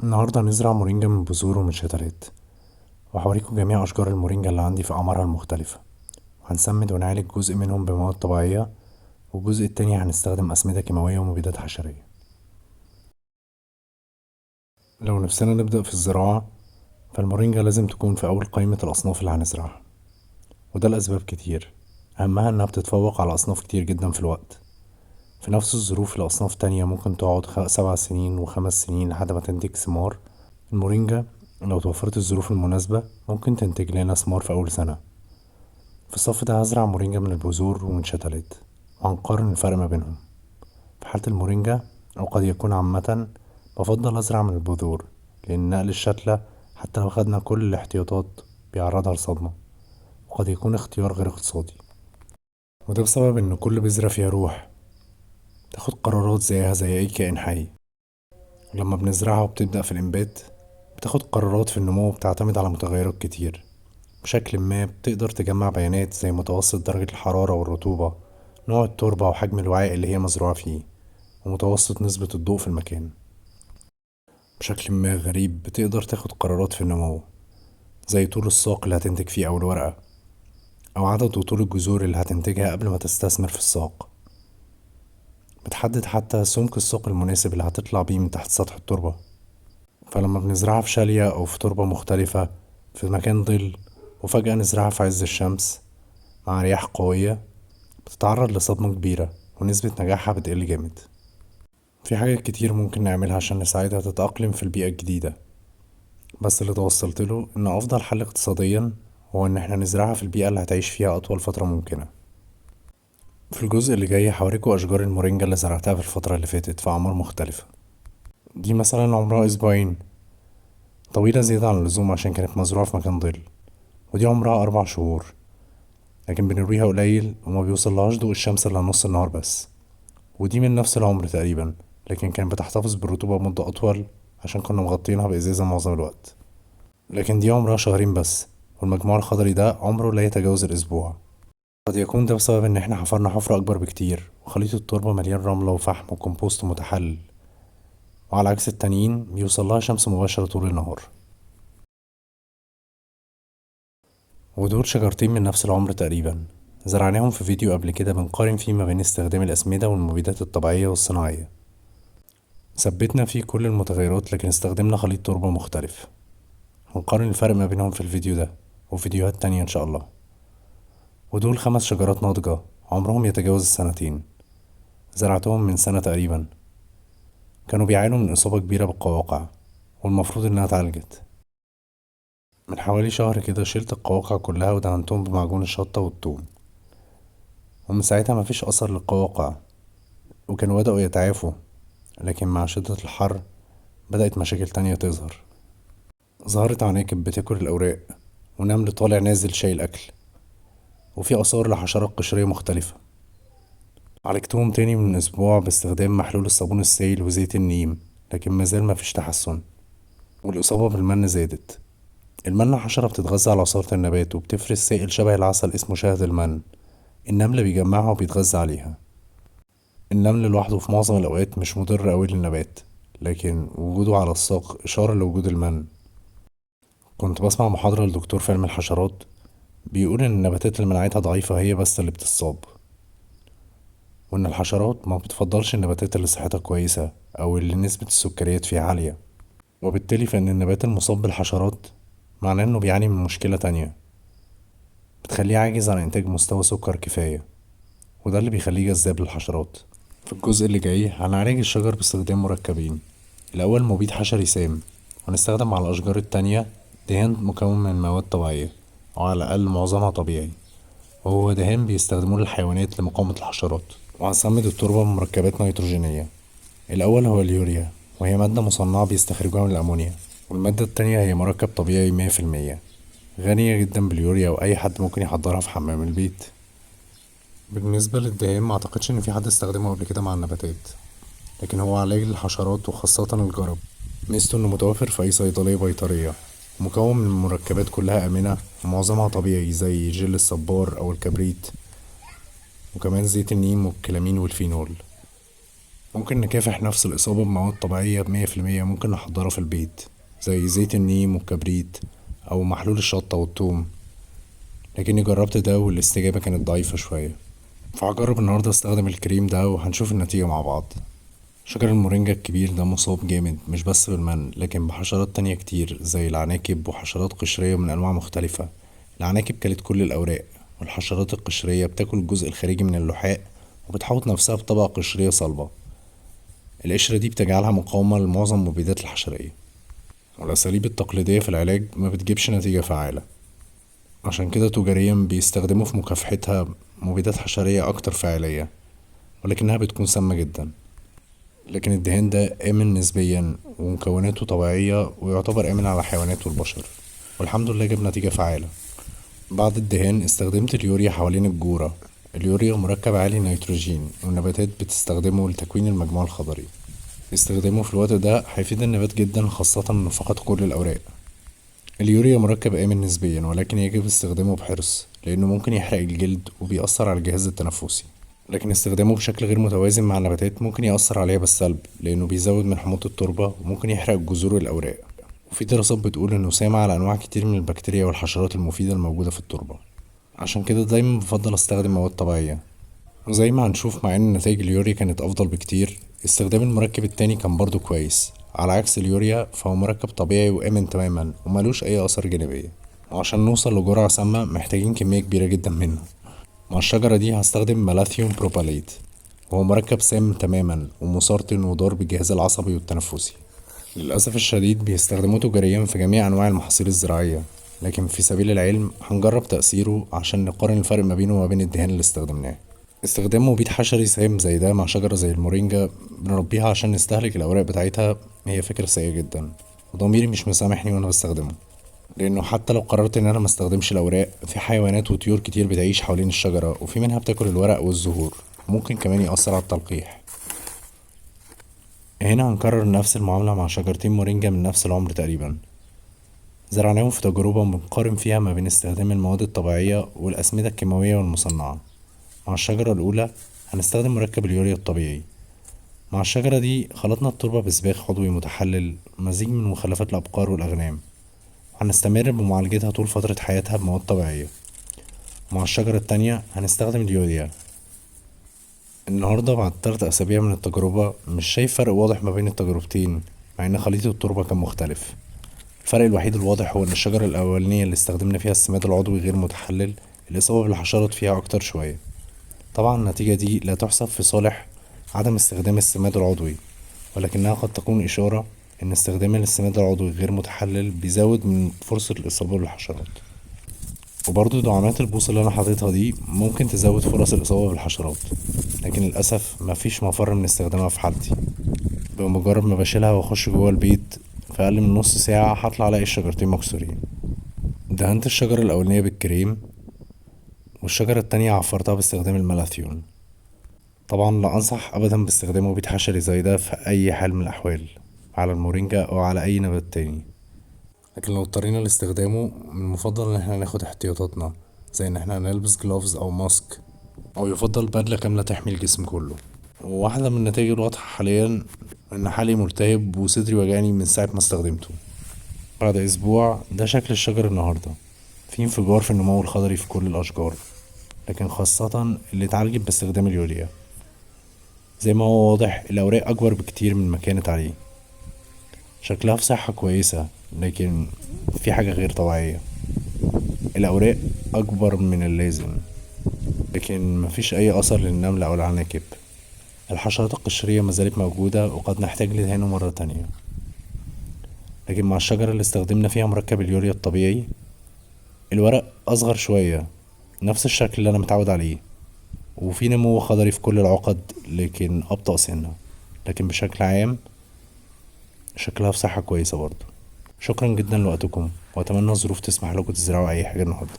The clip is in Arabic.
النهاردة هنزرع مورينجا من بذور ومن شتلات، وهوريكم جميع أشجار المورينجا اللي عندي في أعمارها المختلفة، وهنسمد ونعالج جزء منهم بمواد طبيعية، والجزء التاني هنستخدم أسمدة كيماوية ومبيدات حشرية. لو نفسنا نبدأ في الزراعة، فالمورينجا لازم تكون في أول قائمة الأصناف اللي هنزرعها، وده لأسباب كتير، أهمها إنها بتتفوق على أصناف كتير جدا في الوقت. في نفس الظروف لأصناف تانية ممكن تقعد 7 سنين و5 سنين لحد ما تنتج ثمار. المورينجا لو توفرت الظروف المناسبة ممكن تنتج لنا ثمار في أول سنة. في الصف ده هزرع مورينجا من البذور ومن شتلات، وهنقارن الفرق ما بينهم. في حالة المورينجا أو قد يكون عامة بفضل أزرع من البذور، لأن نقل الشتلة حتى لو خدنا كل الاحتياطات بيعرضها لصدمة، وقد يكون اختيار غير اقتصادي. وده بسبب إن كل بذرة فيها روح تاخد قرارات زيها زي أي كائن حي. لما بنزرعها وبتبدأ في الإنبات بتاخد قرارات في النمو بتعتمد على متغيرات كتير. بشكل ما بتقدر تجمع بيانات زي متوسط درجة الحرارة والرطوبة، نوع التربة وحجم الوعاء اللي هي مزروعة فيه، ومتوسط نسبة الضوء في المكان. بشكل ما غريب بتقدر تاخد قرارات في النمو، زي طول الساق اللي هتنتج فيه أو الورقة، أو عدد وطول الجذور اللي هتنتجها قبل ما تستثمر في الساق. بتحدد حتى سمك الساق المناسب اللي هتطلع بيه من تحت سطح التربة. فلما بنزرعها في شالية أو في تربة مختلفة في مكان ظل، وفجأة نزرعها في عز الشمس مع رياح قوية، بتتعرض لصدمة كبيرة ونسبة نجاحها بتقل جامد. في حاجات كتير ممكن نعملها عشان نساعدها تتأقلم في البيئة الجديدة، بس اللي توصلت له إن أفضل حل اقتصاديا هو إن احنا نزرعها في البيئة اللي هتعيش فيها أطول فترة ممكنة. في الجزء اللي جاي هوريكوا أشجار المورينجا اللي زرعتها في الفترة اللي فاتت في أعمار مختلفة. دي مثلا عمرها أسبوعين، طويلة زيادة عن اللزوم عشان كانت مزروعة في مكان ظل. ودي عمرها 4 شهور، لكن بنرويها قليل وما بيوصلهاش ضوء الشمس إلا نص النهار بس. ودي من نفس العمر تقريبا، لكن كانت بتحتفظ بالرطوبة مدة أطول عشان كنا مغطينها بإزازة معظم الوقت. لكن دي عمرها شهرين بس، والمجموع الخضري ده عمره لا يتجاوز الأسبوع. قد يكون ده بسبب إن احنا حفرنا حفرة أكبر بكتير، وخليط التربة مليان رملة وفحم وكمبوست متحلل، وعلى عكس التانيين بيوصلها شمس مباشرة طول النهار. ودول شجرتين من نفس العمر تقريبا، زرعناهم في فيديو قبل كده بنقارن فيه ما بين استخدام الأسمدة والمبيدات الطبيعية والصناعية. ثبتنا فيه كل المتغيرات لكن استخدمنا خليط تربة مختلف. هنقارن الفرق ما بينهم في الفيديو ده وفيديوهات تانية إن شاء الله. ودول 5 شجرات ناضجة عمرهم يتجاوز السنتين، زرعتهم من سنة تقريبا. كانوا بيعانوا من إصابة كبيرة بالقواقع، والمفروض إنها اتعالجت. من حوالي شهر كده شلت القواقع كلها ودهنتهم بمعجون الشطة والثوم، ومن ساعتها مفيش أثر للقواقع، وكانوا بدأوا يتعافوا. لكن مع شدة الحر بدأت مشاكل تانية تظهر. ظهرت عناكب بتاكل الأوراق، ونمل طالع نازل شايل أكل، وفي آثار لحشرات قشرية مختلفة. عالجتهم تاني من أسبوع باستخدام محلول الصابون السائل وزيت النيم، لكن مازال مفيش تحسن، والإصابة بالمن زادت. المن حشرة بتتغذى على عصارة النبات وبتفرز سائل شبه العسل اسمه شهد المن. النمل بيجمعها وبيتغذى عليها. النمل لوحده في معظم الأوقات مش مضر أوي للنبات، لكن وجوده على الساق إشارة لوجود المن. كنت بسمع محاضرة لدكتور في علم الحشرات بيقول إن النباتات اللي مناعتها ضعيفة هي بس اللي بتصاب، وإن الحشرات ما بتفضلش النباتات اللي صحتها كويسة أو اللي نسبة السكريات فيها عالية. وبالتالي فإن النبات المصاب بالحشرات معناه إنه بيعاني من مشكلة تانية بتخليه عاجز عن إنتاج مستوى سكر كفاية، وده اللي بيخليه جذاب للحشرات. في الجزء اللي جاي هنعالج الشجر باستخدام مركبين. الأول مبيد حشري سام، وهنستخدم على الأشجار التانية دهان مكون من مواد طبيعية، أو على الأقل معظمها طبيعي، وهو دهان بيستخدموه للحيوانات لمقاومة الحشرات. وهنسمد التربة بمركبات نيتروجينية. الأول هو اليوريا، وهي مادة مصنعة بيستخرجوها من الأمونيا. والمادة التانية هي مركب طبيعي 100%، غنية جدا باليوريا وأي حد ممكن يحضرها في حمام البيت. بالنسبة للدهان معتقدش إن في حد استخدمه قبل كده مع النباتات، لكن هو علاج للحشرات وخاصة الجرب. ميزته إنه متوفر في أي صيدلية بيطرية، مكون من مركبات كلها آمنة ومعظمها طبيعي زي جل الصبار أو الكبريت، وكمان زيت النيم والكلامين والفينول. ممكن نكافح نفس الإصابة بمواد طبيعية ب100%، ممكن نحضرها في البيت زي زيت النيم والكبريت أو محلول الشطة والثوم، لكني جربت ده والاستجابة كانت ضعيفة شوية. فهجرب النهاردة استخدم الكريم ده وهنشوف النتيجة مع بعض. شجر المورينجا الكبير ده مصاب جامد مش بس بالمن لكن بحشرات تانية كتير زي العناكب وحشرات قشرية من أنواع مختلفة. العناكب كلت كل الأوراق، والحشرات القشرية بتاكل الجزء الخارجي من اللحاء وبتحوط نفسها بطبقة قشرية صلبة. القشرة دي بتجعلها مقاومة لمعظم المبيدات الحشرية، والأساليب التقليدية في العلاج ما بتجيبش نتيجة فعالة. عشان كده تجاريا بيستخدموا في مكافحتها مبيدات حشرية أكتر فاعلية، ولكنها بتكون سامة جدا. لكن الدهان ده آمن نسبيا ومكوناته طبيعية ويعتبر آمن على الحيوانات والبشر، والحمد لله جاب نتيجة فعالة. بعد الدهان استخدمت اليوريا حوالين الجورة. اليوريا مركب عالي نيتروجين والنباتات بتستخدمه لتكوين المجموع الخضري. استخدامه في الوقت ده هيفيد النبات جدا، خاصة إنه فقد كل الأوراق. اليوريا مركب آمن نسبيا ولكن يجب استخدامه بحرص لأنه ممكن يحرق الجلد وبيأثر على الجهاز التنفسي. لكن استخدامه بشكل غير متوازن مع النباتات ممكن يأثر عليها بالسلب لأنه بيزود من حموضة التربة وممكن يحرق الجذور والأوراق. وفي دراسات بتقول إنه سامع على أنواع كتير من البكتيريا والحشرات المفيدة الموجودة في التربة. عشان كده دايما بفضل استخدم مواد طبيعية. وزي ما هنشوف مع ان نتائج اليوريا كانت افضل بكتير، استخدام المركب التاني كان برضو كويس. على عكس اليوريا فهو مركب طبيعي وآمن تماما وملوش اي اثار جانبية. وعشان نوصل لجرعة سامة محتاجين كمية كبيرة جدا منه. مع الشجرة دي هستخدم مالاثيوم بروباليت، وهو مركب سام تماما ومسرطن وضار بالجهاز العصبي والتنفسي. للأسف الشديد بيستخدموه تجاريا في جميع أنواع المحاصيل الزراعية، لكن في سبيل العلم هنجرب تأثيره عشان نقارن الفرق ما بينه وما بين الدهان اللي استخدمناه. استخدام مبيد حشري سام زي ده مع شجرة زي المورينجا بنربيها عشان نستهلك الأوراق بتاعتها هي فكرة سيئة جدا، وضميري مش مسامحني وأنا بستخدمه. لأنه حتى لو قررت إن أنا مستخدمش الأوراق، في حيوانات وطيور كتير بتعيش حوالين الشجرة وفي منها بتاكل الورق والزهور، ممكن كمان يأثر على التلقيح. هنا هنكرر نفس المعاملة مع شجرتين مورينجا من نفس العمر تقريبا. زرعناهم في تجربة بنقارن فيها ما بين استخدام المواد الطبيعية والأسمدة الكيماوية والمصنعة. مع الشجرة الأولى هنستخدم مركب اليوريا الطبيعي. مع الشجرة دي خلطنا التربة بسباغ عضوي متحلل مزيج من مخلفات الأبقار والأغنام، وهنستمر بمعالجتها طول فترة حياتها بمواد طبيعية. مع الشجرة التانية هنستخدم اليوريا. النهاردة بعد 3 أسابيع من التجربة مش شايف فرق واضح ما بين التجربتين، مع إن خليط التربة كان مختلف. الفرق الوحيد الواضح هو إن الشجرة الأولانية اللي استخدمنا فيها السماد العضوي غير متحلل الإصابة بالحشرات فيها أكتر شوية. طبعا النتيجة دي لا تحسب في صالح عدم استخدام السماد العضوي، ولكنها قد تكون إشارة إن استخدام السماد العضوي غير متحلل بيزود من فرصة الإصابة بالحشرات. وبرضه دعامات البوص اللي أنا حاططها دي ممكن تزود فرص الإصابة بالحشرات، لكن للأسف مفيش مفر من استخدامها في حالتي. بمجرد ما بشيلها وأخش جوه البيت في أقل من نص ساعة هطلع ألاقي الشجرتين مكسورين. دهنت الشجرة الأولانية بالكريم والشجرة التانية عفرتها باستخدام المالاثيون. طبعا لا أنصح أبدا باستخدام مبيد حشري زي ده في أي حال من الأحوال على المورينجا أو على أي نبات تاني، لكن لو اضطرينا لاستخدامه من المفضل إن احنا ناخد احتياطاتنا زي إن احنا نلبس جلوفز أو ماسك، أو يفضل بدلة كاملة تحمي الجسم كله. وواحدة من النتائج الواضحة حاليا إن حالي ملتهب وصدري وجعني من ساعة ما استخدمته. بعد أسبوع ده شكل الشجر النهاردة، في انفجار في النمو الخضري في كل الأشجار، لكن خاصة اللي اتعالجت باستخدام اليوريا. زي ما هو واضح الأوراق أكبر بكتير من ما كانت عليه، شكلها في صحة كويسة، لكن في حاجة غير طبيعية. الأوراق أكبر من اللازم، لكن مفيش أي أثر للنمل أو العناكب. الحشرات القشرية مازالت موجودة وقد نحتاج لدهانه مرة تانية. لكن مع الشجرة اللي استخدمنا فيها مركب اليوريا الطبيعي الورق أصغر شوية، نفس الشكل اللي أنا متعود عليه، وفي نمو خضري في كل العقد لكن أبطأ سنة، لكن بشكل عام شكلها في صحة كويسة برضه. شكرا جدا لوقتكم، وأتمنى الظروف تسمح لكم تزرعوا أي حاجة النهاردة.